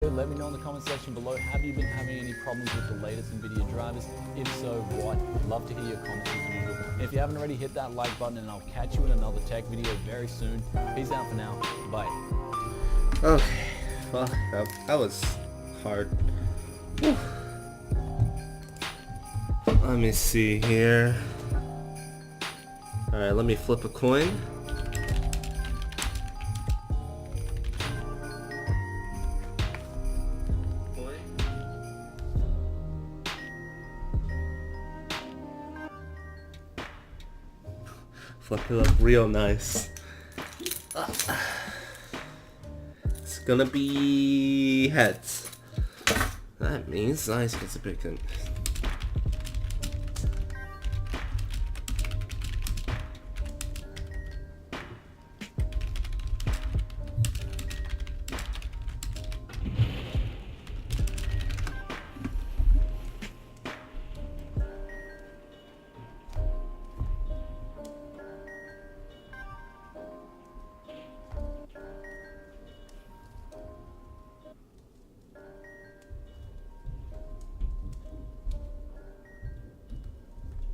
video, let me know in the comment section below. Have you been having any problems with the latest NVIDIA drivers? If so, what? Love to hear your comments as usual. And if you haven't already, hit that like button and I'll catch you in another tech video very soon. Peace out for now. Bye. Okay, well, that was hard. Whew. Let me see here. Alright, let me flip a coin. Flip it up real nice. It's gonna be heads. That means Ice gets a pick.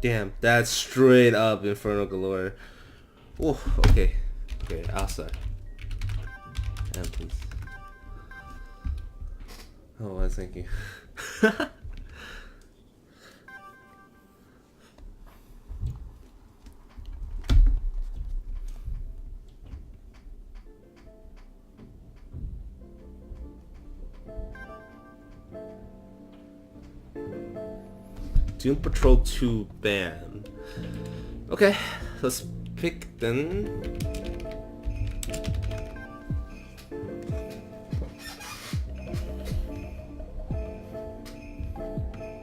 Damn, that's straight up Inferno Galore. Oh, okay. Okay, Alstar. And please. Oh, I was thinking. Doom Patrol 2 ban. Okay, let's pick then.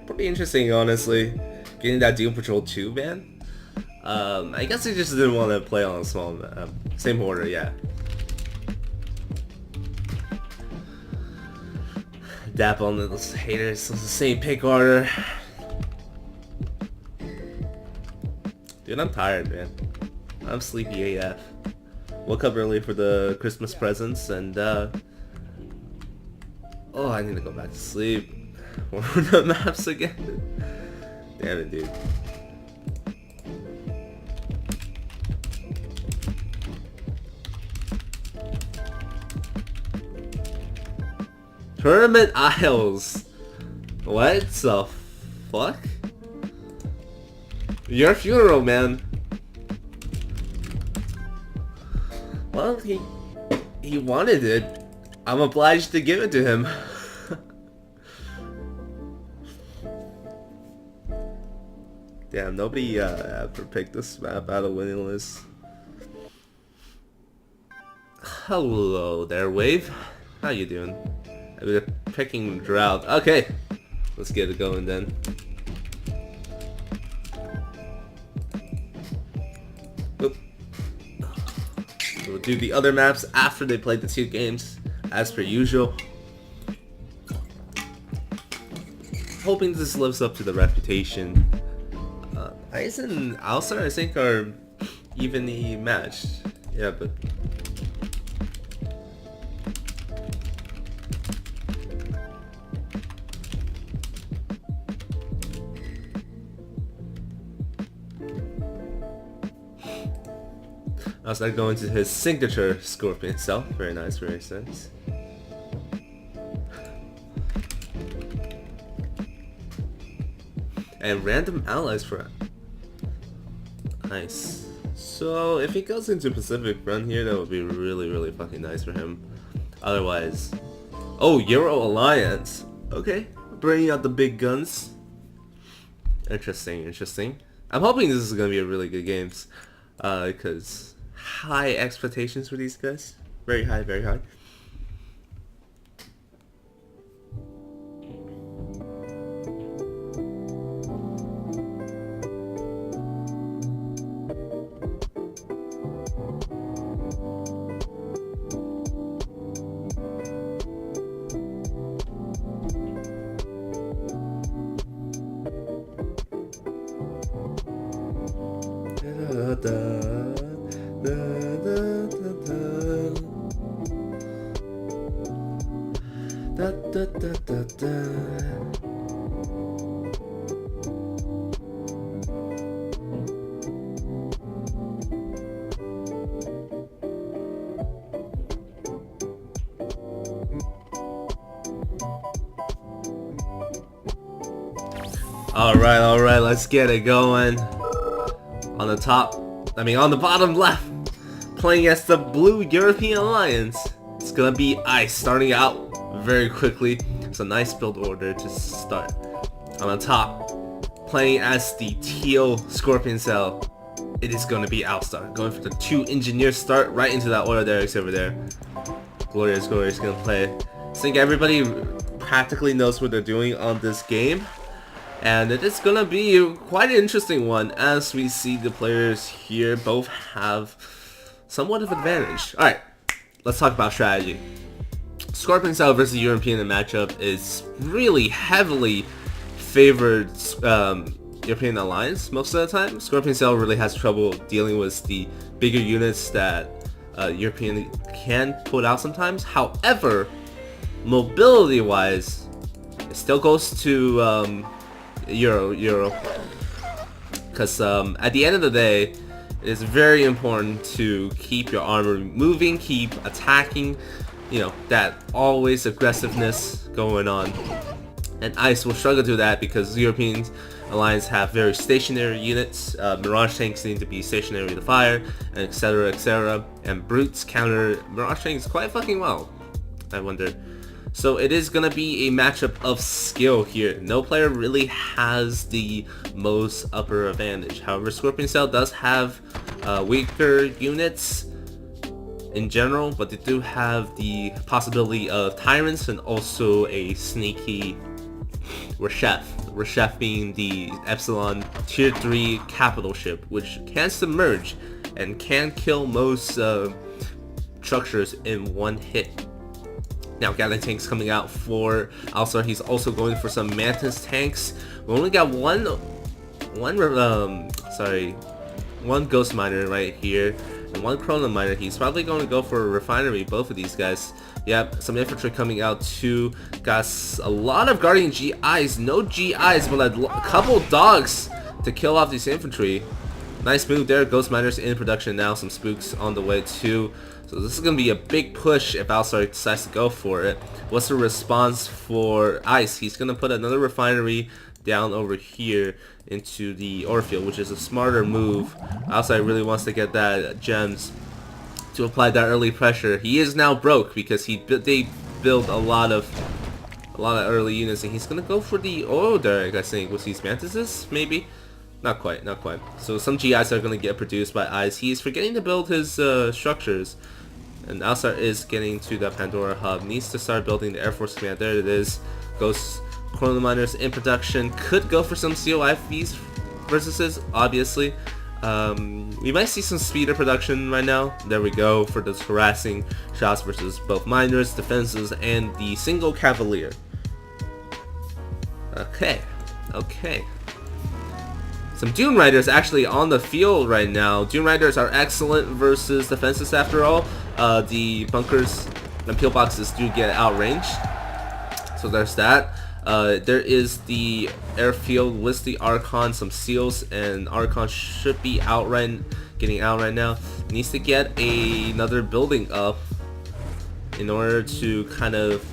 Pretty interesting, honestly, getting that Doom Patrol 2 ban. I guess I just didn't want to play on a small map. Same order, yeah. Dap on those haters, it's the same pick order. Dude, I'm tired, man. I'm sleepy AF. Woke up early for the Christmas presents and oh, I need to go back to sleep. What are the maps again? Damn it, dude. Tournament Isles. What the fuck? Your funeral, man. Well, he wanted it. I'm obliged to give it to him. Damn, nobody ever picked this map out of winning list. Hello there, Wave. How you doing? I've been picking Drought. Okay, let's get it going then. We'll do the other maps after they play the 2 games, as per usual. Hoping this lives up to the reputation. Ice and Alstar, I think, are evenly matched. Yeah, but I'll start going to his signature Scorpion itself. Very nice, very nice. And random allies for nice. So if he goes into Pacific Front here, that would be really, really fucking nice for him. Otherwise, oh, Euro Alliance. Okay, bringing out the big guns. Interesting, interesting. I'm hoping this is gonna be a really good games, because high expectations for these guys. Very high, very high. Da, da, da, da. Alright, let's get it going. On the top, on the bottom left, playing as the Blue European Alliance, it's gonna be Ice, starting out very quickly. It's a nice build order to start. On the top, playing as the Teal Scorpion Cell, it is gonna be Alstar, going for the 2 engineer start right into that order there over there. Glorious gonna play. I think everybody practically knows what they're doing on this game. And it is gonna be quite an interesting one, as we see the players here both have somewhat of advantage. Alright, let's talk about strategy. Scorpion Cell versus European matchup is really heavily favored European Alliance most of the time. Scorpion Cell really has trouble dealing with the bigger units that European can put out sometimes. However, mobility wise, it still goes to Euro, because at the end of the day, it is very important to keep your armor moving, keep attacking, that always aggressiveness going on. And Ice will struggle to do that because European Alliance have very stationary units. Mirage tanks need to be stationary to fire, and etc, etc. And brutes counter Mirage tanks quite fucking well, I wonder. So it is going to be a matchup of skill here. No player really has the most upper advantage. However, Scorpion Cell does have weaker units in general, but they do have the possibility of Tyrants and also a sneaky Reshef. Reshef being the Epsilon Tier 3 capital ship, which can submerge and can kill most structures in one hit. Now Gatling tanks coming out for Alstar. He's also going for some Mantis tanks. We only got one Ghost Miner right here and one Chrono Miner. He's probably going to go for a refinery, both of these guys. Yep, some infantry coming out too. Got a lot of Guardian GIs. No GIs, but a couple dogs to kill off these infantry. Nice move there. Ghost Miners in production now. Some spooks on the way too. So this is going to be a big push if Alstar decides to go for it. What's the response for Ice? He's going to put another refinery down over here into the ore field, which is a smarter move. Alstar really wants to get that gems to apply that early pressure. He is now broke because they build a lot of early units, and he's going to go for the oil derrick, I think, with these mantises, maybe? Not quite. So some GIs are going to get produced by Ice. He's forgetting to build his structures. And Alstar is getting to the Pandora hub. Needs to start building the Air Force Command. There it is. Ghost Chrono Miners in production. Could go for some COIFs versus, obviously. We might see some speeder production right now. There we go for those harassing shots versus both miners, defenses, and the single Cavalier. Okay. Some Dune Riders actually on the field right now. Dune Riders are excellent versus defenses after all. The bunkers and pillboxes do get outranged. So there's that. There is the airfield with the Archon, some seals, and Archon should be getting out right now. Needs to get another building up in order to kind of,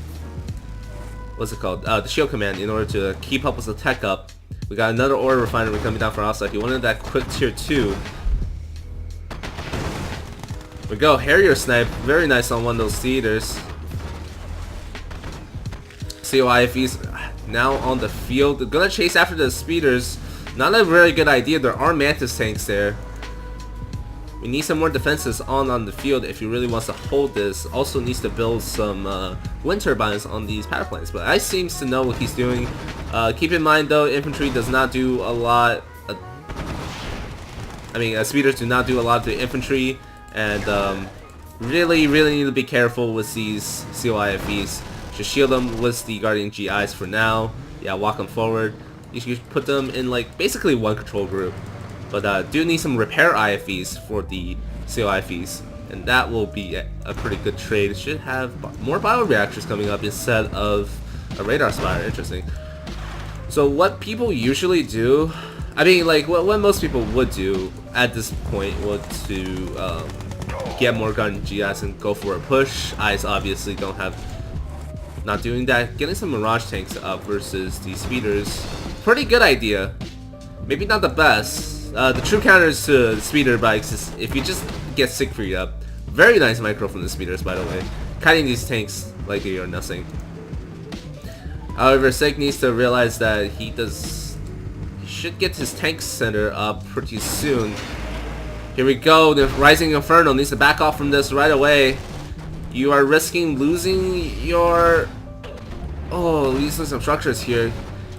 the shield command, in order to keep up with the tech up. We got another ore refinery coming down for Alstar. He wanted that quick tier 2. We go, Harrier snipe, very nice on one of those theaters. COIFEs now on the field. They're gonna chase after the speeders. Not a very good idea. There are Mantis tanks there. We need some more defenses on the field if he really wants to hold this. Also needs to build some wind turbines on these power plants. But Ice seems to know what he's doing. Keep in mind though, infantry does not do a lot. Speeders do not do a lot to infantry, and really need to be careful with these COIFEs. Just shield them with the Guardian GIs for now. Yeah, walk them forward. You should put them in like basically one control group. But do need some repair IFEs for the COIFEs. and that will be a pretty good trade. It should have more bioreactors coming up instead of a radar spire. Interesting. So what people usually do, I mean, like what most people would do at this point would to get more gun GS and go for a push. Ice obviously not doing that. Getting some Mirage tanks up versus the speeders, pretty good idea. Maybe not the best. The true counters to the speeder bikes is if you just get Siegfried up. Very nice micro from the speeders, by the way. Kiting these tanks like they are nothing. However, Sig needs to realize that he should get his tank center up pretty soon. Here we go. The Rising Inferno needs to back off from this right away. You are risking losing your... Oh, losing some structures here.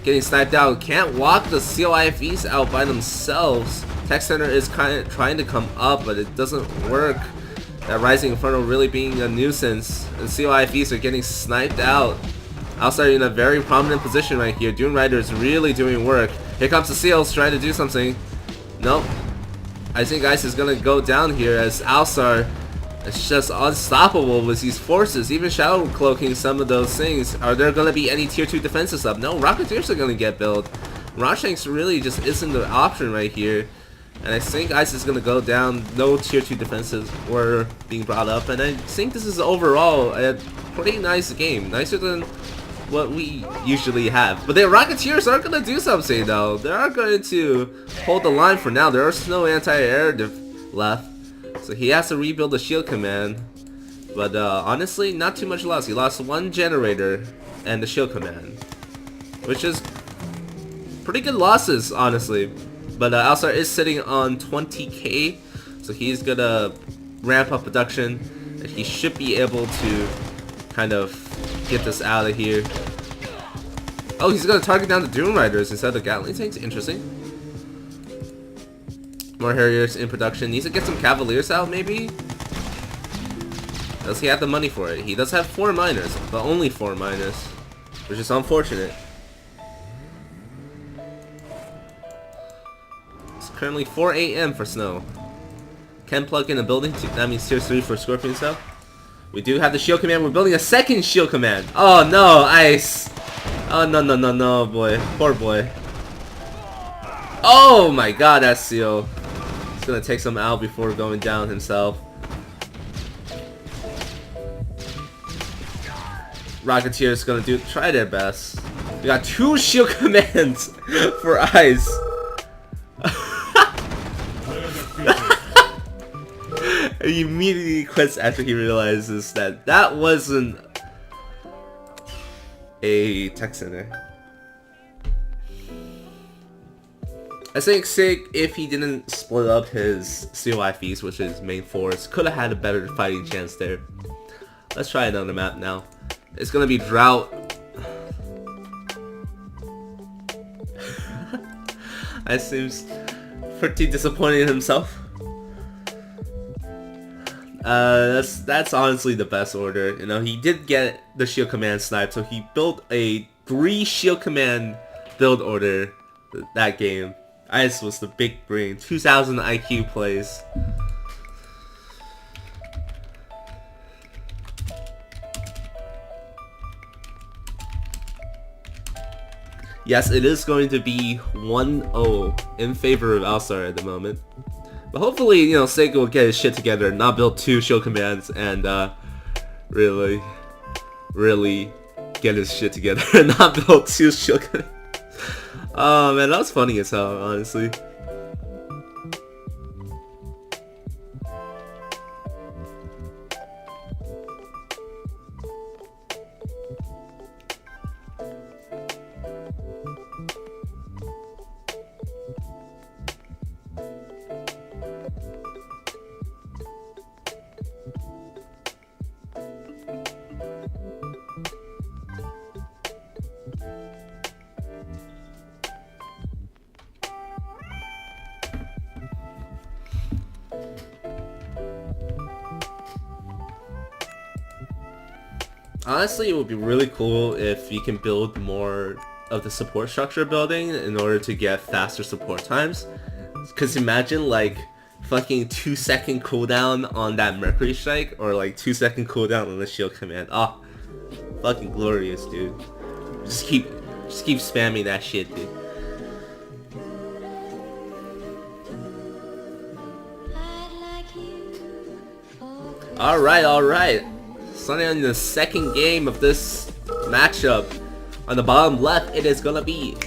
Getting sniped out. Can't walk the COIFEs out by themselves. Tech Center is kind of trying to come up, but it doesn't work. That Rising Inferno really being a nuisance. And COIFEs are getting sniped out. Alstar in a very prominent position right here. Dune Rider is really doing work. Here comes the Seals trying to do something. Nope. I think Ice is going to go down here as Alstar is just unstoppable with these forces. Even Shadow Cloaking some of those things. Are there going to be any tier 2 defenses up? No, Rocketeers are going to get built. Mirage Tanks really just isn't the option right here. And I think Ice is going to go down. No tier 2 defenses were being brought up. And I think this is overall a pretty nice game. Nicer than what we usually have. But the Rocketeers are going to do something though. They are going to hold the line for now. There is no anti-air left. So he has to rebuild the shield command. But honestly, not too much loss. He lost one generator and the shield command. Which is pretty good losses, honestly. But Alstar is sitting on 20k. So he's going to ramp up production. And he should be able to kind of get this out of here. Oh, he's gonna target down the Dune Riders instead of the Gatling tanks. Interesting. More Harriers in production. Needs to get some Cavaliers out, maybe. Does he have the money for it? He does have 4 miners, but only 4 miners, which is unfortunate. It's currently 4 AM for Snow. Can plug in a building. That means tier 3 for Scorpion Cell. We do have the shield command. We're building a second shield command. Oh no, Ice. Oh no, boy. Poor boy. Oh my god, that seal. He's gonna take some out before going down himself. Rocketeer is gonna try their best. We got 2 shield commands for Ice. He immediately quits after he realizes that that wasn't a tech center. I think Sig, if he didn't split up his COIFEs, which is main force, could have had a better fighting chance there. Let's try another map now. It's gonna be Drought. I seems pretty disappointed in himself. That's honestly the best order. You know, he did get the shield command sniped, so he built a 3 shield command build order that game. Ice was the big brain. 2000 IQ plays. Yes, it is going to be 1-0 in favor of Alstar at the moment. But hopefully, you know, Seiko will get his shit together and not build 2 shield commands and really get his shit together and not build 2 shield commands. Oh man, that was funny as hell, honestly. Honestly, it would be really cool if you can build more of the support structure building in order to get faster support times. Because imagine like fucking 2-second cooldown on that Mercury Strike, or like 2-second cooldown on the Shield Command. Oh, fucking glorious, dude. Just keep spamming that shit, dude. Alright. Starting on the second game of this matchup. On the bottom left, it is gonna be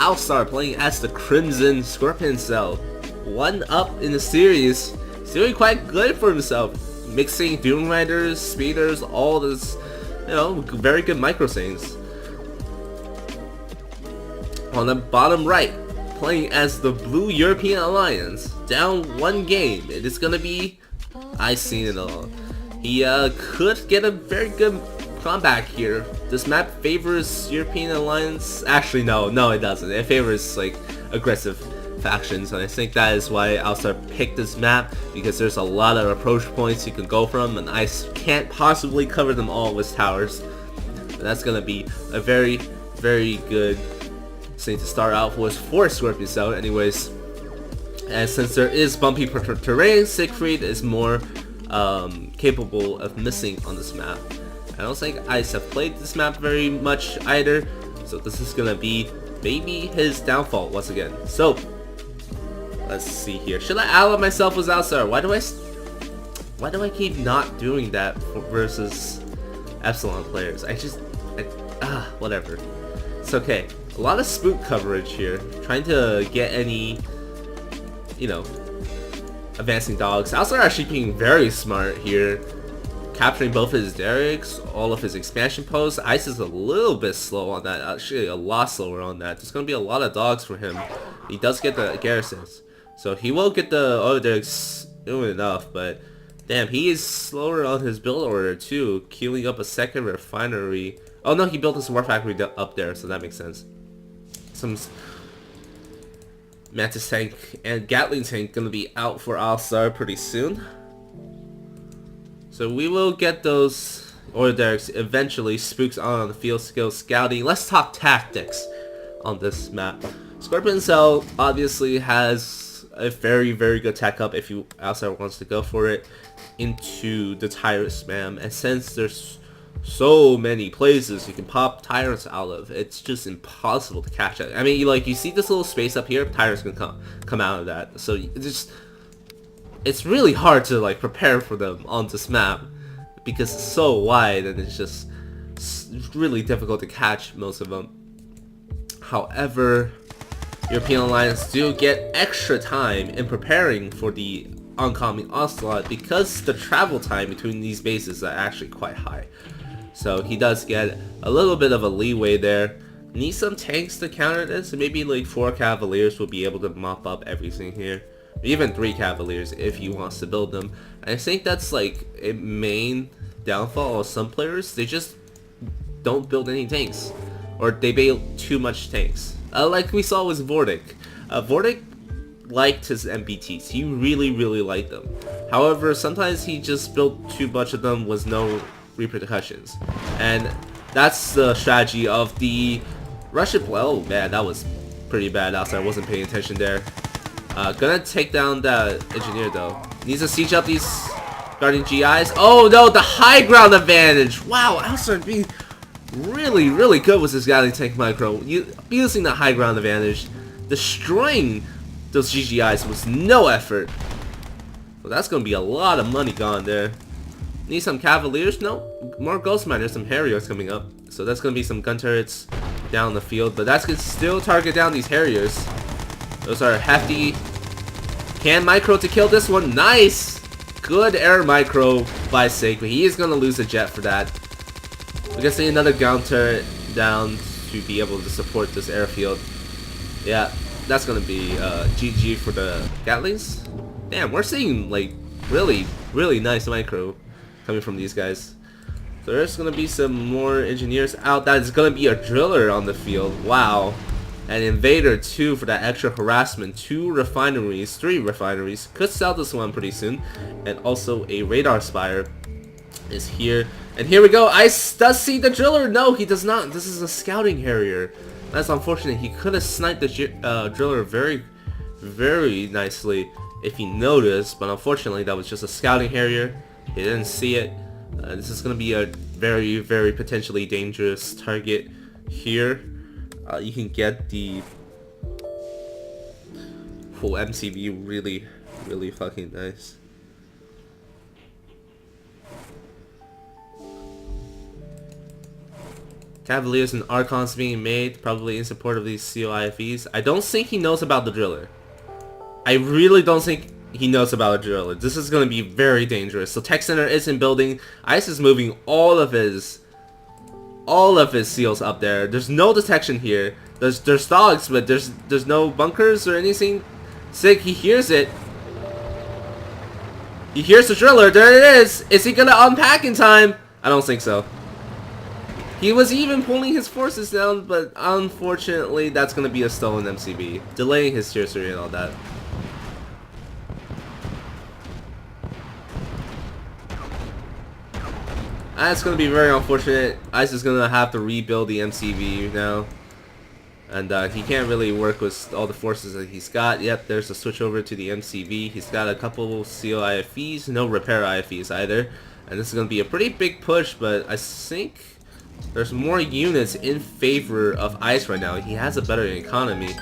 Alstar playing as the Crimson Scorpion Cell. 1 up in the series. He's doing quite good for himself. Mixing Doom Riders, Speeders, all this, you know, very good micro things. On the bottom right, playing as the Blue European Alliance. Down 1 game. It is gonna be Icesinitsol. He could get a very good comeback here. This map favors European Alliance. Actually, no, it doesn't. It favors like aggressive factions, and I think that is why Alstar picked this map, because there's a lot of approach points you can go from, and Ice can't possibly cover them all with towers. But that's gonna be a very, very good thing to start out with for Scorpion Cell, anyways. And since there is bumpy terrain, Siegfried is more capable of missing on this map. I don't think Ice have played this map very much either, so this is gonna be maybe his downfall once again. So let's see here. Should I ally myself with Alstar? Why do I keep not doing that versus Epsilon players? Whatever. It's okay. A lot of spook coverage here. Trying to get any, you know, advancing dogs. Alstar actually being very smart here. Capturing both his derricks, all of his expansion posts. Ice is a little bit slow on that, actually a lot slower on that. There's going to be a lot of dogs for him. He does get the garrisons, so he will get the other derricks doing enough, but damn, he is slower on his build order too, queuing up a second refinery. Oh no, he built his war factory up there, so that makes sense. Some Mantis tank and Gatling tank going to be out for Alstar pretty soon. So we will get those order derricks eventually. Spooks on the field skill scouting. Let's talk tactics on this map. Scorpion Cell obviously has a very, very good tech up if you Alstar wants to go for it into the tyrant spam. And since there's so many places you can pop tyrants out of, it's just impossible to catch it. I mean, you see this little space up here, tyrants can come out of that. So it's really hard to like prepare for them on this map because it's so wide and it's really difficult to catch most of them. However, European Alliance do get extra time in preparing for the oncoming onslaught because the travel time between these bases are actually quite high. So he does get a little bit of a leeway there. Need some tanks to counter this, and maybe like 4 Cavaliers will be able to mop up everything here. Even 3 Cavaliers if he wants to build them. I think that's like a main downfall of some players. They just don't build any tanks, or they build too much tanks. Like we saw with Vortic. Vortic liked his MBTs. He really, really liked them. However, sometimes he just built too much of them with no repercussions. And that's the strategy of the Russian play. Oh man, that was pretty bad. I wasn't paying attention there. Gonna take down that engineer though. Needs to siege up these guardian GIs. Oh no, the high ground advantage! Wow, Alstar being really, really good with his guardian tank micro. Using the high ground advantage, destroying those GGIs with no effort. Well, that's gonna be a lot of money gone there. Need some Cavaliers? No, more Ghost Miners, some Harriers coming up. So that's gonna be some gun turrets down the field, but that's gonna still target down these Harriers. Those are hefty. Can micro to kill this one. Nice! Good air micro by Sig, but he is going to lose a jet for that. We're going to see another ground turret down to be able to support this airfield. Yeah, that's going to be GG for the Gatlings. Damn, we're seeing like really, really nice micro coming from these guys. So there's going to be some more engineers out. That is going to be a driller on the field. Wow. An invader 2 for that extra harassment. 2 refineries, 3 refineries. Could sell this one pretty soon. And also a radar spire is here. And here we go. Ice does see the driller. No, he does not. This is a scouting Harrier. That's unfortunate. He could have sniped the driller very, very nicely if he noticed, but unfortunately that was just a scouting Harrier. He didn't see it. This is going to be a very, very potentially dangerous target here. You can get the full MCV really, really fucking nice. Cavaliers and Archons being made, probably in support of these COIFEs. I don't think he knows about the driller. I really don't think he knows about a driller. This is going to be very dangerous. So Tech Center is in building. Ice is moving all of his seals up there. There's no detection here. There's dogs, but there's no bunkers or anything. Sig, he hears it. He hears the driller. There it is. Is he gonna unpack in time? I don't think so. He was even pulling his forces down, but unfortunately that's gonna be a stolen MCB, delaying his tier 3 and all that. That's gonna be very unfortunate. Ice is gonna have to rebuild the MCV now. And he can't really work with all the forces that he's got. Yep, there's a switch over to the MCV. He's got a couple CO IFEs, no repair IFEs either. And this is going to be a pretty big push, but I think there's more units in favor of Ice right now. He has a better economy.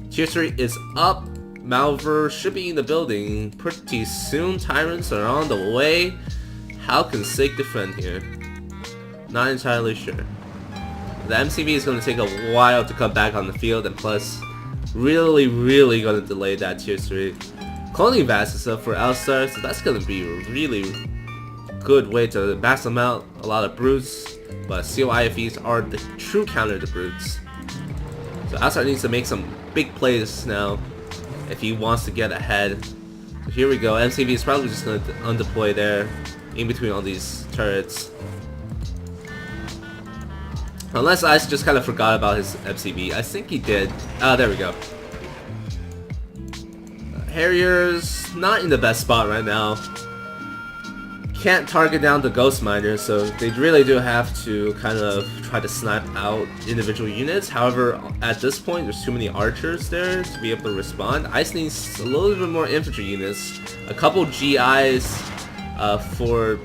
Tier 3 is up. Malver should be in the building pretty soon. Tyrants are on the way. How can Sig defend here? Not entirely sure. The MCV is going to take a while to come back on the field, and plus, really going to delay that tier 3. Cloning Vast is up for Alstar, so that's going to be a really good way to max them out. A lot of brutes, but COIFEs are the true counter to brutes. So Alstar needs to make some big plays now if he wants to get ahead. So here we go. MCV is probably just going to undeploy there in between all these turrets. Unless Ice just kind of forgot about his MCB. I think he did. There we go. Harrier's not in the best spot right now. Can't target down the Ghost Miner, so they really do have to kind of try to snipe out individual units. However, at this point, there's too many archers there to be able to respond. Ice needs a little bit more infantry units. A couple GIs for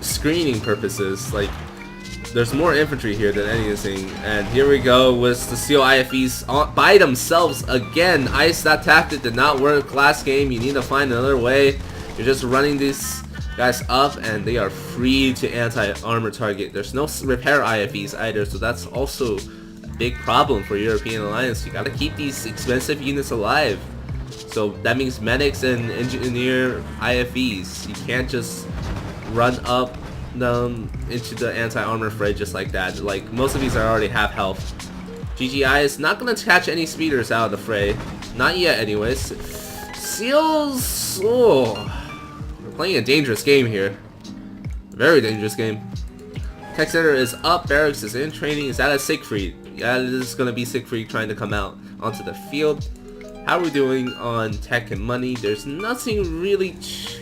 screening purposes. Like, there's more infantry here than anything, and here we go with the COIFEs by themselves again. Ice, that tactic did not work last game. You need to find another way. You're just running these guys up, and they are free to anti-armor target. There's no repair IFEs either, so that's also a big problem for European Alliance. You gotta keep these expensive units alive. So that means medics and engineer IFEs. You can't just run up into the anti-armor fray just like that. Like, most of these are already half health. GGI is not gonna catch any speeders out of the fray, not yet anyways. Seals, oh, we're playing a dangerous game here, very dangerous game. Tech Center is up, Barracks is in training. Is that a Siegfried? Yeah, this is gonna be Siegfried trying to come out onto the field. How are we doing on tech and money? There's nothing really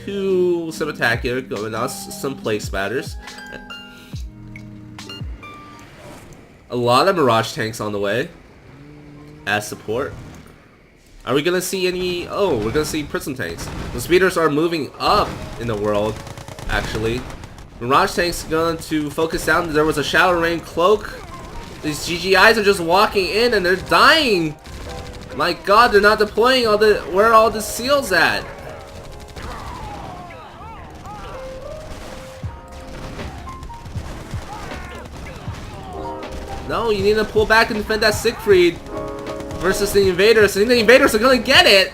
too spectacular going on. Some play spatters. A lot of Mirage tanks on the way as support. Are we gonna see any? Oh, we're gonna see Prism tanks. The speeders are moving up in the world, actually. Mirage tanks going to focus down. There was a Shadow Rain cloak. These GGIs are just walking in and they're dying. My god, they're not deploying all the... Where are all the seals at? No, you need to pull back and defend that Siegfried versus the invaders. I think the invaders are gonna get it.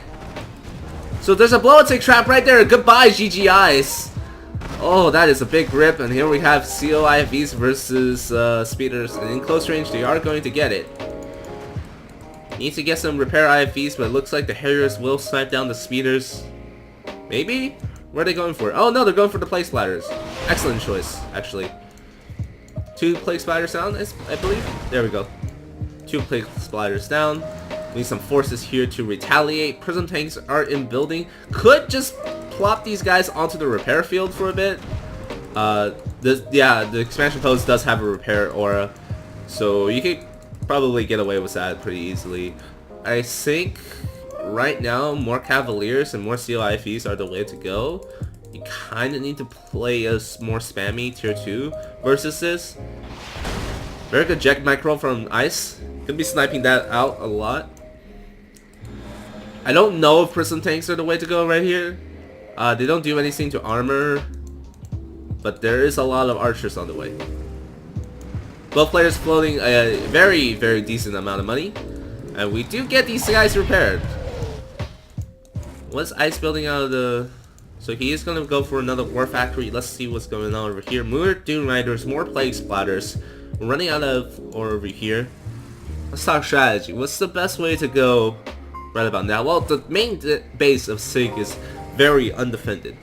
So there's a blow-and-take trap right there. Goodbye, GGIs. Oh, that is a big rip. And here we have COIFEs versus speeders. And in close range, they are going to get it. Need to get some repair IFEs, but it looks like the Harriers will snipe down the speeders. Maybe? Where are they going for? Oh no, they're going for the plate splatters. Excellent choice, actually. 2 plate splatters down, I believe. There we go. 2 plate splatters down. We need some forces here to retaliate. Prism tanks are in building. Could just plop these guys onto the repair field for a bit. Yeah, the expansion post does have a repair aura, so you could probably get away with that pretty easily. I think right now, more Cavaliers and more CLIFEs are the way to go. You kind of need to play a more spammy tier 2 versus this. Very good Jet Micro from Ice. Could be sniping that out a lot. I don't know if Prism Tanks are the way to go right here. They don't do anything to armor, but there is a lot of archers on the way. Both players floating a very, very decent amount of money. And we do get these guys repaired. What's Ice building out of the... So he is going to go for another War Factory. Let's see what's going on over here. More Dune Riders, more Plague Splatters. We're running out of ore over here. Let's talk strategy. What's the best way to go right about now? Well, the main base of Sig is very undefended.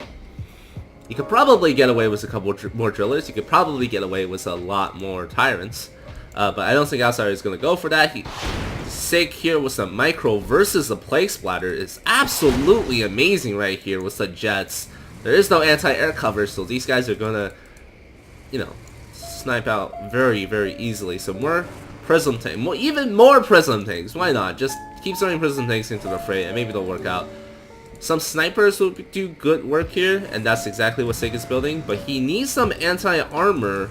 You could probably get away with a couple more drillers. You could probably get away with a lot more tyrants. But I don't think Alstar is going to go for that. Sig here with some micro versus the Plague Splatter is absolutely amazing right here with the jets. There is no anti-air cover, so these guys are going to, you know, snipe out very, very easily. So more Prism Tanks. Even more Prism Tanks. Why not? Just keep throwing Prism Tanks into the fray and maybe they'll work out. Some snipers will do good work here, and that's exactly what Sig is building. But he needs some anti-armor,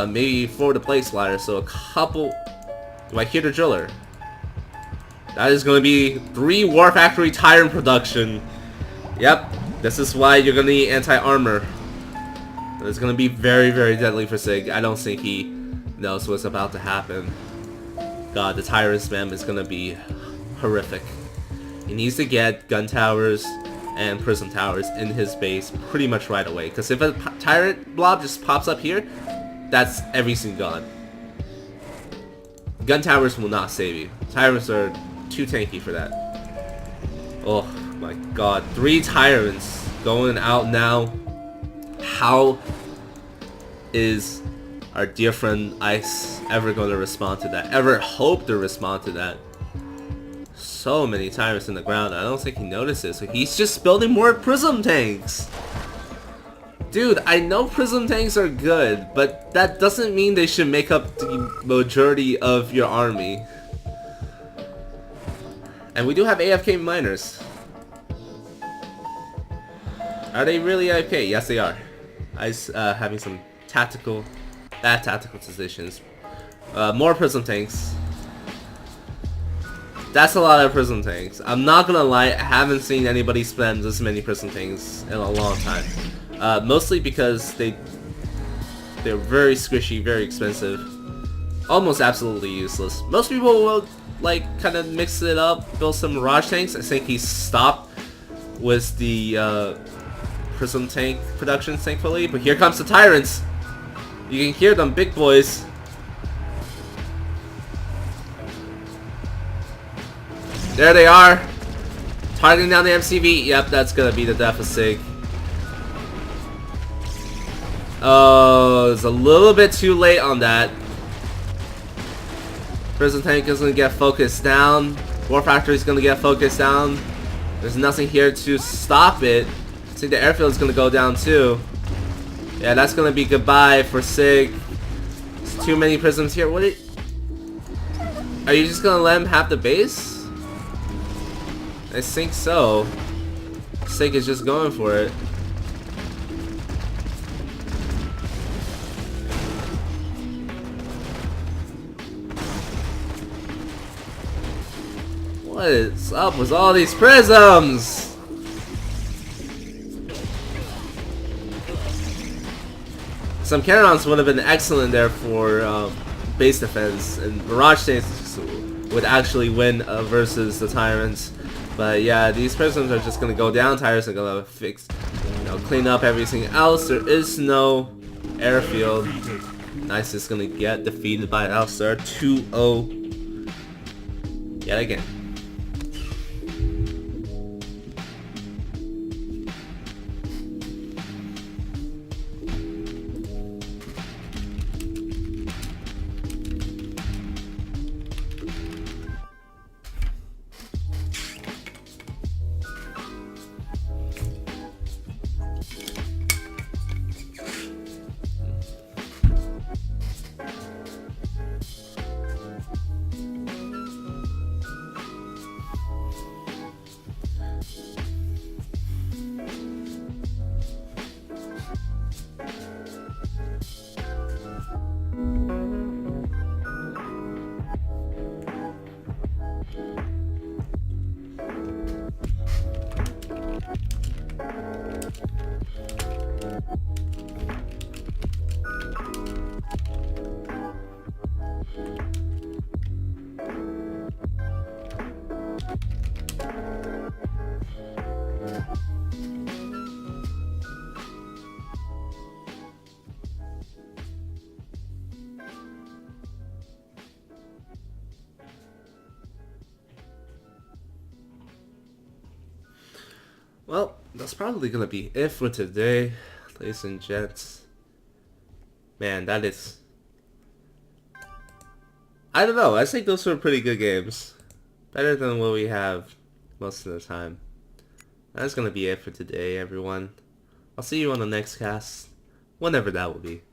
maybe for the Plague Splatter. So a couple... Do I hear the driller? That is going to be 3 War Factory Tyrant production. Yep, this is why you're going to need anti-armor. It's going to be very, very deadly for Sig. I don't think he knows what's about to happen. God, the Tyrant spam is going to be horrific. He needs to get gun towers and prism towers in his base pretty much right away. Because if a Tyrant blob just pops up here, that's everything gone. Gun towers will not save you. Tyrants are too tanky for that. Oh my god. 3 Tyrants going out now. How is our dear friend Ice ever going to respond to that? Ever hope to respond to that? So many Tyrants in the ground. I don't think he notices. So he's just building more Prism Tanks. Dude, I know Prism Tanks are good, but that doesn't mean they should make up the majority of your army. And we do have AFK miners. Are they really AFK? Yes, they are. Ice having some bad tactical decisions. More Prism Tanks. That's a lot of Prism Tanks. I'm not gonna lie, I haven't seen anybody spend this many Prism Tanks in a long time. Mostly because they're very squishy, very expensive, almost absolutely useless. Most people will like kind of mix it up, build some Mirage Tanks. I think he stopped with the Prism Tank production, thankfully. But here comes the Tyrants. You can hear them, big boys. There they are, targeting down the MCV. Yep, that's gonna be the death of Sig. Oh, it's a little bit too late on that. Prism Tank is gonna get focused down. War Factory is gonna get focused down. There's nothing here to stop it. I think the airfield is gonna go down too. Yeah, that's gonna be goodbye for Sig. There's too many prisms here. Are you just gonna let him have the base? I think so. Sig is just going for it. What is up with all these prisms? Some Carons would have been excellent there for base defense, and Mirage Tanks would actually win versus the Tyrants. But yeah, these prisms are just gonna go down. Tyrants are gonna fix, clean up everything else. There is no airfield. Nice is gonna get defeated by Alstar 2-0 yet again. Well, that's probably gonna be it for today, ladies and gents. Man, that is... I don't know, I think those were pretty good games. Better than what we have most of the time. That's gonna be it for today, everyone. I'll see you on the next cast, whenever that will be.